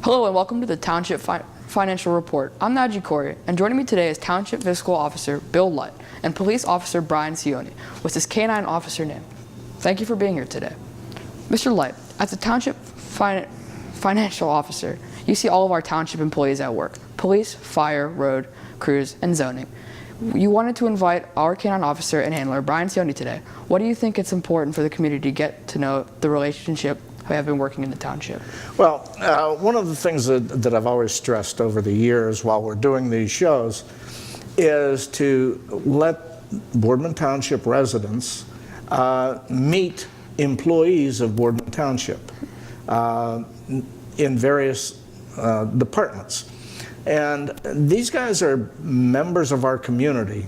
Hello and welcome to the Township Financial Report. I'm Najee Corey, and joining me today is Township Fiscal Officer Bill Lutt and Police Officer Brian Cioni with his K-9 officer name. Thank you for being here today. Mr. Lutt, as a Township Financial Officer, you see all of our Township employees at work: police, fire, road, crews, and zoning. You wanted to invite our K-9 officer and handler, Brian Cioni, today. What do you think it's important for the community to get to know the relationship we have been working in the Township? Well, one of the things that I've always stressed over the years while we're doing these shows is to let Boardman Township residents meet employees of Boardman Township in various departments. And these guys are members of our community,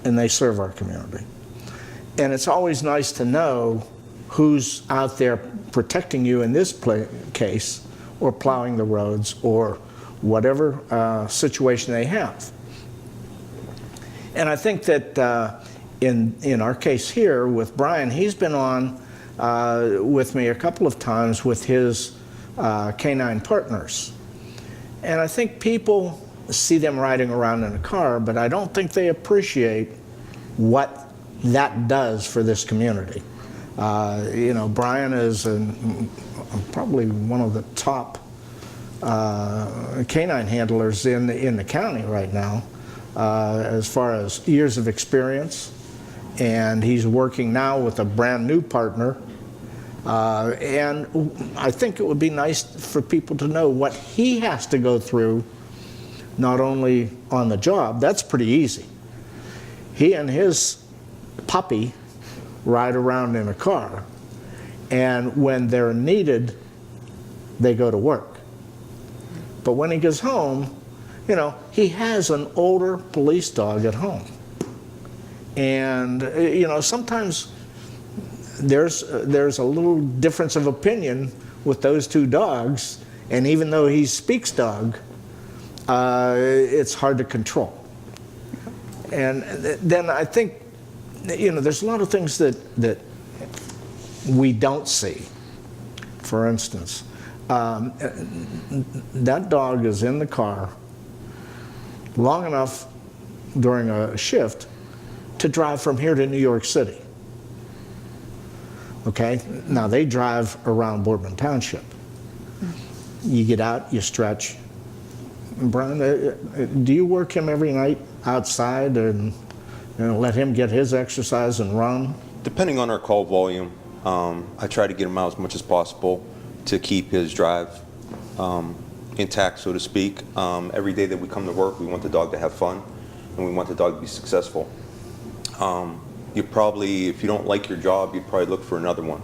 and they serve our community. And it's always nice to know who's out there protecting you in this case, or plowing the roads, or whatever situation they have. And I think that in our case here with Brian, he's been on with me a couple of times with his K-9 partners. And I think people see them riding around in a car, but I don't think they appreciate what that does for this community. You know, Brian is probably one of the top K-9 handlers in the county right now, as far as years of experience. And he's working now with a brand new partner. And I think it would be nice for people to know what he has to go through, not only on the job. That's pretty easy. He and his puppy ride around in a car, and when they're needed, they go to work. But when he gets home, you know, he has an older police dog at home. And, you know, sometimes there's a little difference of opinion with those two dogs, and even though he speaks dog, it's hard to control. And then I think, you know, there's a lot of things that we don't see. For instance, that dog is in the car long enough during a shift to drive from here to New York City. Okay, now they drive around Boardman Township. You get out, you stretch. Brian, do you work him every night outside and, you know, let him get his exercise and run? Depending on our call volume, I try to get him out as much as possible to keep his drive intact, so to speak. Every day that we come to work, we want the dog to have fun, and we want the dog to be successful. You probably, if you don't like your job, you probably look for another one.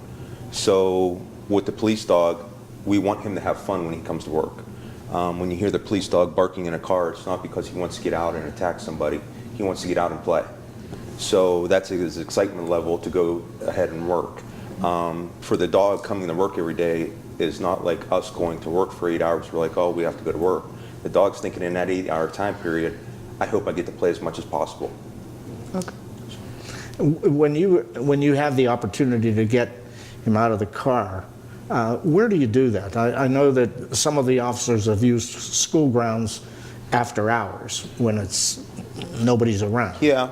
So with the police dog, we want him to have fun when he comes to work. When you hear the police dog barking in a car, it's not because he wants to get out and attack somebody. He wants to get out and play. So that's his excitement level to go ahead and work. For the dog coming to work every day is not like us going to work for 8 hours. We're like, oh, we have to go to work. The dog's thinking in that 8-hour time period, I hope I get to play as much as possible. Okay. When you have the opportunity to get him out of the car, where do you do that? I know that some of the officers have used school grounds after hours when nobody's around. Yeah,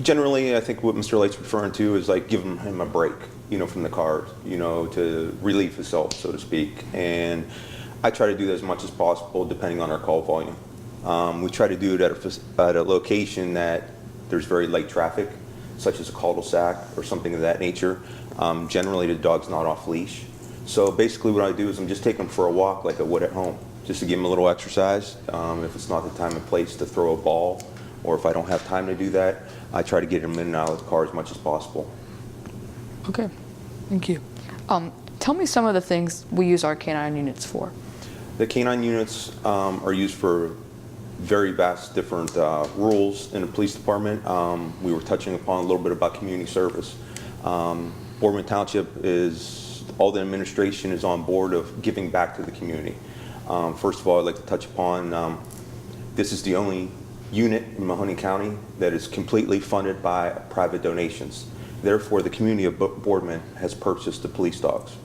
generally I think what Mr. Light's referring to is like giving him a break, you know, from the car, you know, to relieve himself, so to speak. And I try to do that as much as possible depending on our call volume. We try to do it at a location that there's very light traffic, such as a cul-de-sac or something of that nature. Generally the dog's not off leash. So basically what I do is I'm just taking him for a walk like I would at home, just to give him a little exercise. If it's not the time and place to throw a ball, or if I don't have time to do that, I try to get him in and out of the car as much as possible. Okay, thank you. Tell me some of the things we use our K-9 units for. The K-9 units are used for very vast different roles in the police department. We were touching upon a little bit about community service. Boardman Township is, all the administration is on board of giving back to the community. First of all, I'd like to touch upon, this is the only unit in Mahoning County that is completely funded by private donations. Therefore, the community of Boardman has purchased the police dogs.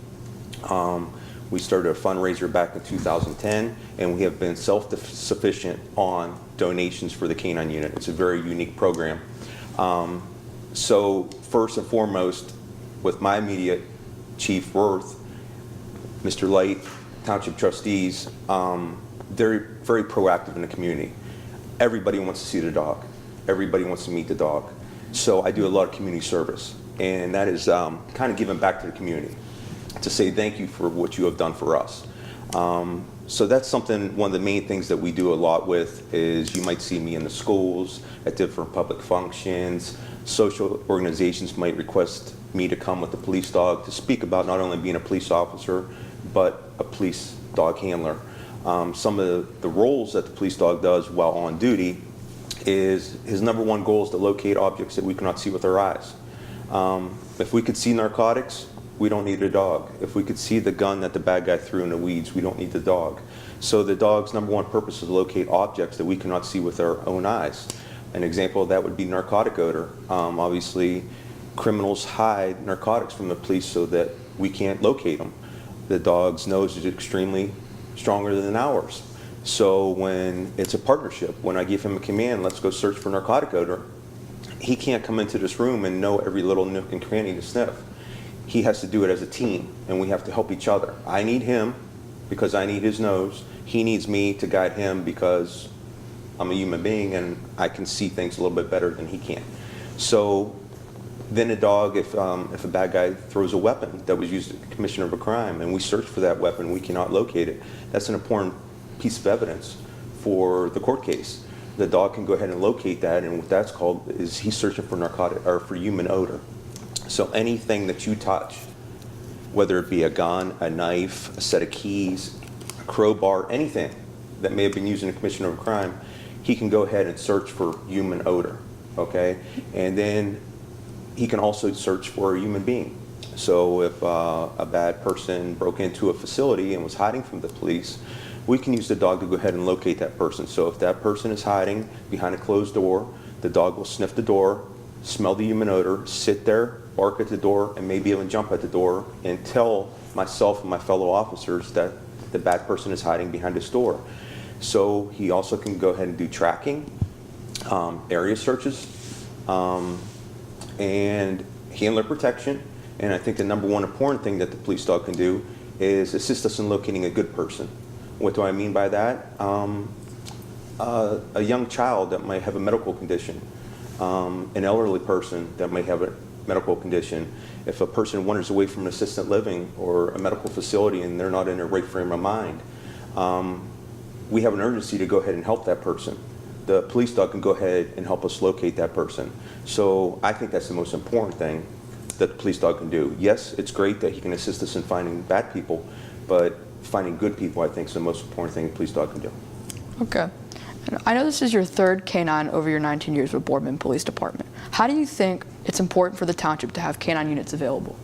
We started a fundraiser back in 2010, and we have been self-sufficient on donations for the canine unit. It's a very unique program. So first and foremost, with my immediate chief, Worth, Mr. Light, township trustees, they're very proactive in the community. Everybody wants to see the dog. Everybody wants to meet the dog. So I do a lot of community service, and that is kind of giving back to the community to say thank you for what you have done for us. So that's something, one of the main things that we do a lot with is you might see me in the schools, at different public functions. Social organizations might request me to come with the police dog to speak about not only being a police officer, but a police dog handler. Some of the roles that the police dog does while on duty is his number one goal is to locate objects that we cannot see with our eyes. If we could see narcotics, we don't need a dog. If we could see the gun that the bad guy threw in the weeds, we don't need the dog. So the dog's number one purpose is to locate objects that we cannot see with our own eyes. An example of that would be narcotic odor. Obviously, criminals hide narcotics from the police so that we can't locate them. The dog's nose is extremely stronger than ours. So when it's a partnership, when I give him a command, let's go search for narcotic odor, he can't come into this room and know every little nook and cranny to sniff. He has to do it as a team, and we have to help each other. I need him because I need his nose. He needs me to guide him because I'm a human being and I can see things a little bit better than he can. So then a dog, if a bad guy throws a weapon that was used at the commission of a crime and we search for that weapon, we cannot locate it. That's an important piece of evidence for the court case. The dog can go ahead and locate that, and what that's called is he's searching for narcotic or for human odor. So anything that you touch, whether it be a gun, a knife, a set of keys, a crowbar, anything that may have been used in a commission of a crime, he can go ahead and search for human odor, okay? And then he can also search for a human being. So if a bad person broke into a facility and was hiding from the police, we can use the dog to go ahead and locate that person. So if that person is hiding behind a closed door, the dog will sniff the door, smell the human odor, sit there, bark at the door, and maybe even jump at the door and tell myself and my fellow officers that the bad person is hiding behind this door. So he also can go ahead and do tracking, area searches, and handler protection. And I think the number one important thing that the police dog can do is assist us in locating a good person. What do I mean by that? A young child that might have a medical condition, an elderly person that might have a medical condition. If a person wanders away from an assisted living or a medical facility and they're not in their right frame of mind, we have an urgency to go ahead and help that person. The police dog can go ahead and help us locate that person. So I think that's the most important thing that the police dog can do. Yes, it's great that he can assist us in finding bad people, but finding good people, I think, is the most important thing the police dog can do. Okay. And I know this is your third canine over your 19 years with Boardman Police Department. How do you think it's important for the township to have canine units available?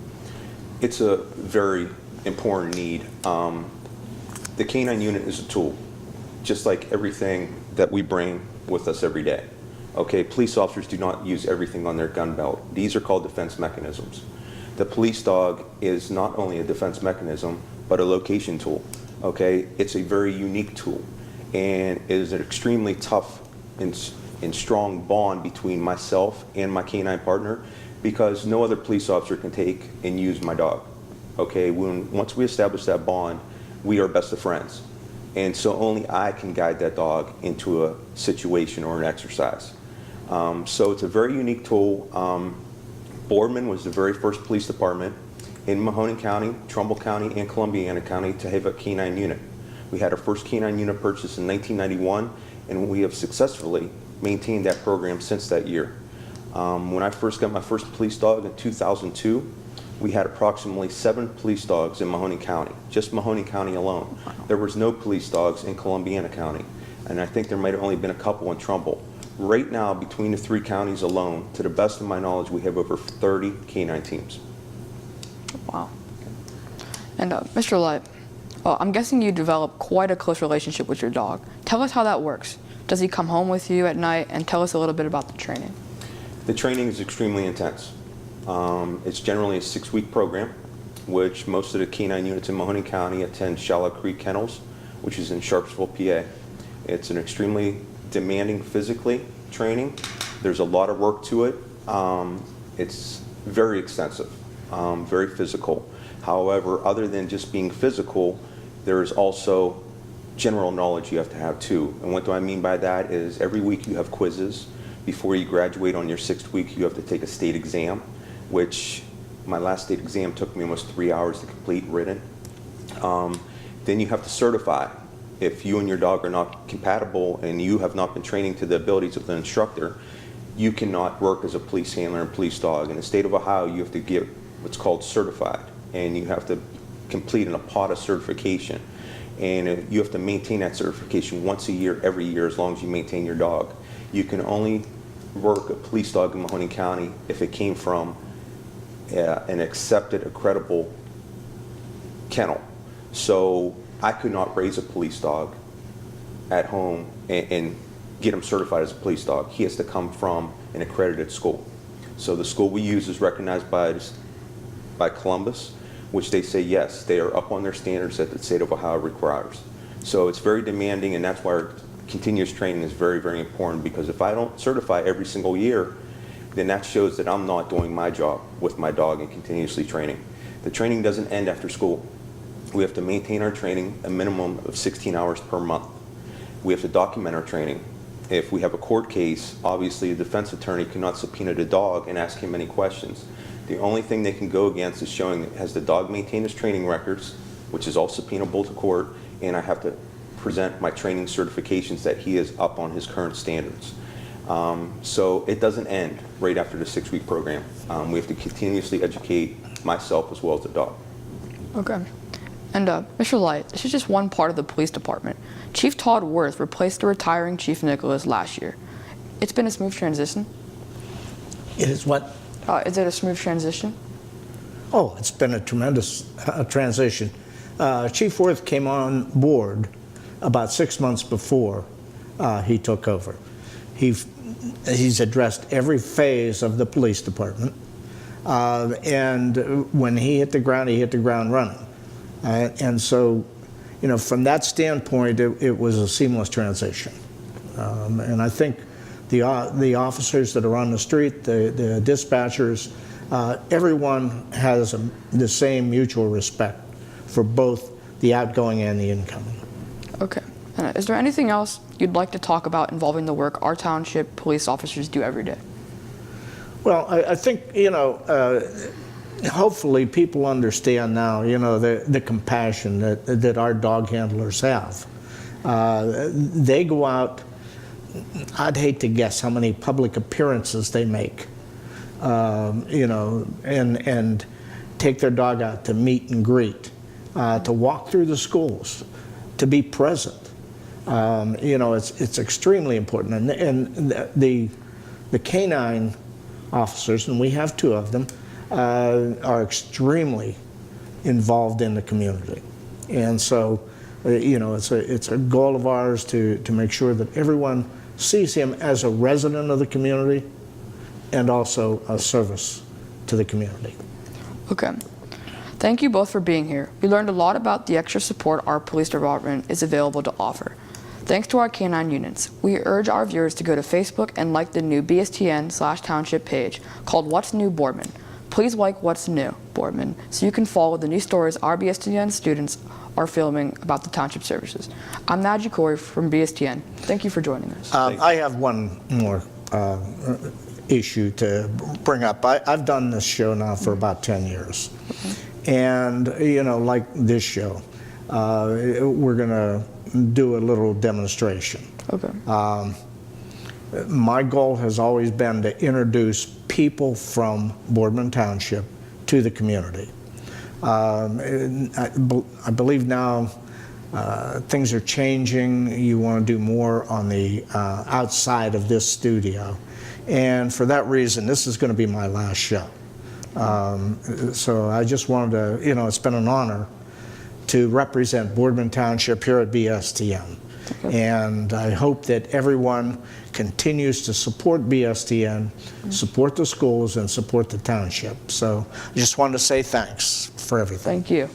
It's a very important need. The canine unit is a tool, just like everything that we bring with us every day. Okay, police officers do not use everything on their gun belt. These are called defense mechanisms. The police dog is not only a defense mechanism, but a location tool. Okay, it's a very unique tool, and it is an extremely tough and strong bond between myself and my canine partner, because no other police officer can take and use my dog. Okay, once we establish that bond, we are best of friends, and so only I can guide that dog into a situation or an exercise. So it's a very unique tool. Boardman was the very first police department in Mahoning County, Trumbull County, and Columbiana County to have a canine unit. We had our first canine unit purchased in 1991, and we have successfully maintained that program since that year. When I first got my first police dog in 2002, we had approximately 7 police dogs in Mahoning County, just Mahoning County alone. There was no police dogs in Columbiana County, and I think there might have only been a couple in Trumbull. Right now, between the 3 counties alone, to the best of my knowledge, we have over 30 canine teams. Wow. And Mr. Light, I'm guessing you developed quite a close relationship with your dog. Tell us how that works. Does he come home with you at night? And tell us a little bit about the training. The training is extremely intense. It's generally a 6-week program, which most of the canine units in Mahoning County attend Shallow Creek Kennels, which is in Sharpsville, PA. It's an extremely demanding physically training. There's a lot of work to it. It's very extensive, very physical. However, other than just being physical, there is also general knowledge you have to have too. And what do I mean by that is every week you have quizzes. Before you graduate on your 6th week, you have to take a state exam, which my last state exam took me almost 3 hours to complete written. Then you have to certify. If you and your dog are not compatible and you have not been training to the abilities of the instructor, you cannot work as a police handler and police dog. In the state of Ohio, you have to get what's called certified, and you have to complete an APATA certification. And you have to maintain that certification once a year, every year, as long as you maintain your dog. You can only work a police dog in Mahoning County if it came from an accepted, accreditable kennel. So I could not raise a police dog at home and get him certified as a police dog. He has to come from an accredited school. So the school we use is recognized by Columbus, which they say, yes, they are up on their standards that the state of Ohio requires. So it's very demanding, and that's why our continuous training is very, very important, because if I don't certify every single year, then that shows that I'm not doing my job with my dog and continuously training. The training doesn't end after school. We have to maintain our training a minimum of 16 hours per month. We have to document our training. If we have a court case, obviously a defense attorney cannot subpoena the dog and ask him any questions. The only thing they can go against is showing that has the dog maintained his training records, which is all subpoenable to court, and I have to present my training certifications that he is up on his current standards. So it doesn't end right after the 6-week program. We have to continuously educate myself as well as the dog. Okay. And Mr. Light, this is just one part of the police department. Chief Todd Worth replaced the retiring Chief Nicholas last year. It's been a smooth transition? It is what? Is it a smooth transition? Oh, it's been a tremendous transition. Chief Worth came on board about 6 months before he took over. He's addressed every phase of the police department, and when he hit the ground running. And so, you know, from that standpoint, it was a seamless transition. And I think the officers that are on the street, the dispatchers, everyone has the same mutual respect for both the outgoing and the incoming. Okay. And is there anything else you'd like to talk about involving the work our township police officers do every day? Well, I think, you know, hopefully people understand now, you know, the compassion that our dog handlers have. They go out, I'd hate to guess how many public appearances they make, you know, and take their dog out to meet and greet, to walk through the schools, to be present. You know, it's extremely important. And the canine officers, and we have 2 of them, are extremely involved in the community. And so, you know, it's a goal of ours to make sure that everyone sees him as a resident of the community and also a service to the community. Okay. Thank you both for being here. We learned a lot about the extra support our police department is available to offer. Thanks to our canine units, we urge our viewers to go to Facebook and like the new BSTN/township page called What's New Boardman. Please like What's New Boardman so you can follow the new stories our BSTN students are filming about the township services. I'm Najee Corey from BSTN. Thank you for joining us. I have one more issue to bring up. I've done this show now for about 10 years. Okay. And, you know, like this show, we're going to do a little demonstration. Okay. My goal has always been to introduce people from Boardman Township to the community. I believe now things are changing. You want to do more on the outside of this studio. And for that reason, this is going to be my last show. So I just wanted to, you know, it's been an honor to represent Boardman Township here at BSTN. And I hope that everyone continues to support BSTN, support the schools, and support the township. So I just wanted to say thanks for everything. Thank you.